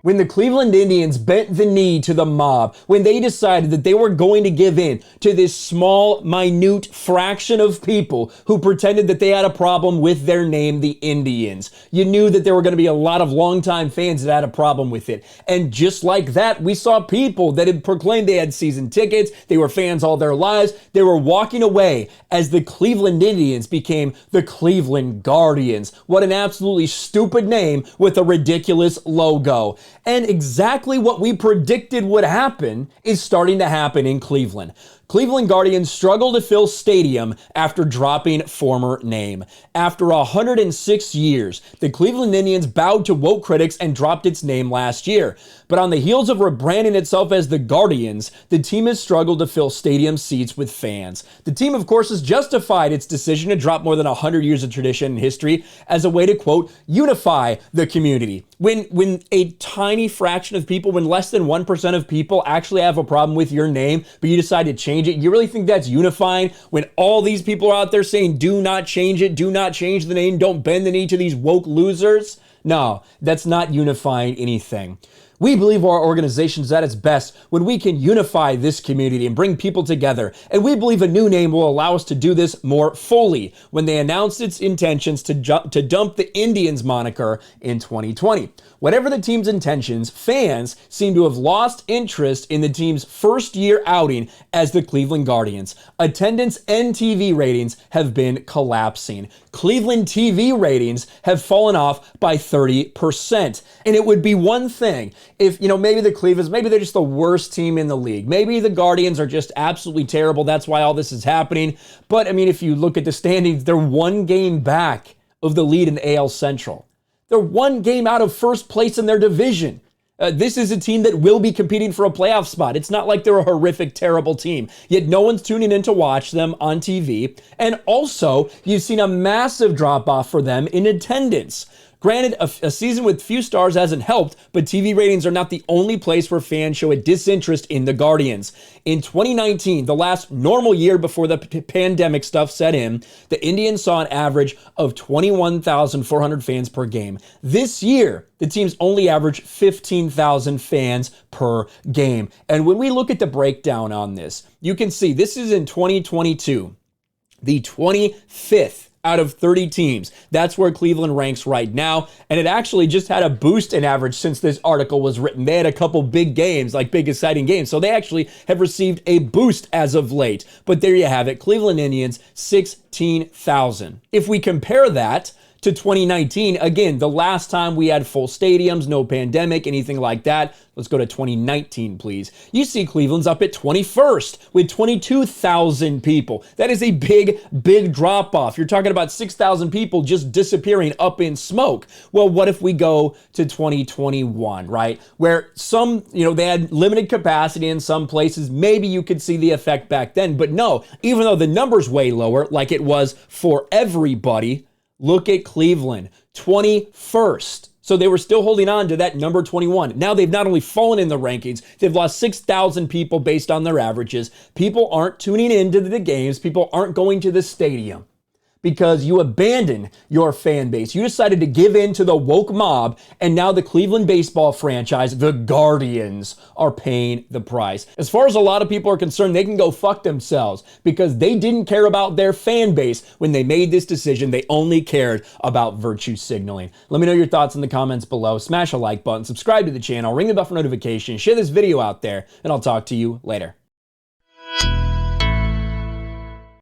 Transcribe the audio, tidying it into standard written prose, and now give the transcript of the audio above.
When the Cleveland Indians bent the knee to the mob, when they decided that they were going to give in to this small, minute fraction of people who pretended that they had a problem with their name, the Indians, you knew that there were going to be a lot of longtime fans that had a problem with it. And just like that, we saw people that had proclaimed they had season tickets, they were fans all their lives, they were walking away as the Cleveland Indians became the Cleveland Guardians. What an absolutely stupid name with a ridiculous logo. And exactly what we predicted would happen is starting to happen in Cleveland. Cleveland Guardians struggle to fill stadium after dropping former name. After 106 years, the Cleveland Indians bowed to woke critics and dropped its name last year. But on the heels of rebranding itself as the Guardians, the team has struggled to fill stadium seats with fans. The team, of course, has justified its decision to drop more than 100 years of tradition and history as a way to, quote, unify the community. When a tiny fraction of people, when less than 1% of people actually have a problem with your name, but you decide to change it, you really think that's unifying? When all these people are out there saying, do not change it, do not change the name, don't bend the knee to these woke losers? No, that's not unifying anything. We believe our organization is at its best when we can unify this community and bring people together. And we believe a new name will allow us to do this more fully when they announced its intentions to dump the Indians moniker in 2020. Whatever the team's intentions, fans seem to have lost interest in the team's first year outing as the Cleveland Guardians. Attendance and TV ratings have been collapsing. Cleveland TV ratings have fallen off by 30%. And it would be one thing if, maybe the Clevelands, maybe they're just the worst team in the league. Maybe the Guardians are just absolutely terrible. That's why all this is happening. But if you look at the standings, they're one game back of the lead in the AL Central. They're one game out of first place in their division. This is a team that will be competing for a playoff spot. It's not like they're a horrific, terrible team. Yet no one's tuning in to watch them on TV. And also, you've seen a massive drop-off for them in attendance. Granted, a season with few stars hasn't helped, but TV ratings are not the only place where fans show a disinterest in the Guardians. In 2019, the last normal year before the pandemic stuff set in, the Indians saw an average of 21,400 fans per game. This year, the teams only average 15,000 fans per game. And when we look at the breakdown on this, you can see this is in 2022, the 25th out of 30 teams. That's where Cleveland ranks right now. And it actually just had a boost in average since this article was written. They had a couple big games, like big exciting games. So they actually have received a boost as of late. But there you have it. Cleveland Indians, 16,000. If we compare that to 2019, again, the last time we had full stadiums, no pandemic, anything like that. Let's go to 2019, please. You see Cleveland's up at 21st with 22,000 people. That is a big, big drop off. You're talking about 6,000 people just disappearing up in smoke. Well, what if we go to 2021, right? Where some, they had limited capacity in some places. Maybe you could see the effect back then. But no, even though the number's way lower, like it was for everybody, look at Cleveland, 21st. So they were still holding on to that number 21. Now they've not only fallen in the rankings, they've lost 6,000 people based on their averages. People aren't tuning into the games. People aren't going to the stadium because you abandoned your fan base. You decided to give in to the woke mob, and now the Cleveland baseball franchise, the Guardians, are paying the price. As far as a lot of people are concerned, they can go fuck themselves because they didn't care about their fan base when they made this decision. They only cared about virtue signaling. Let me know your thoughts in the comments below. Smash a like button, subscribe to the channel, ring the bell for notifications, share this video out there, and I'll talk to you later.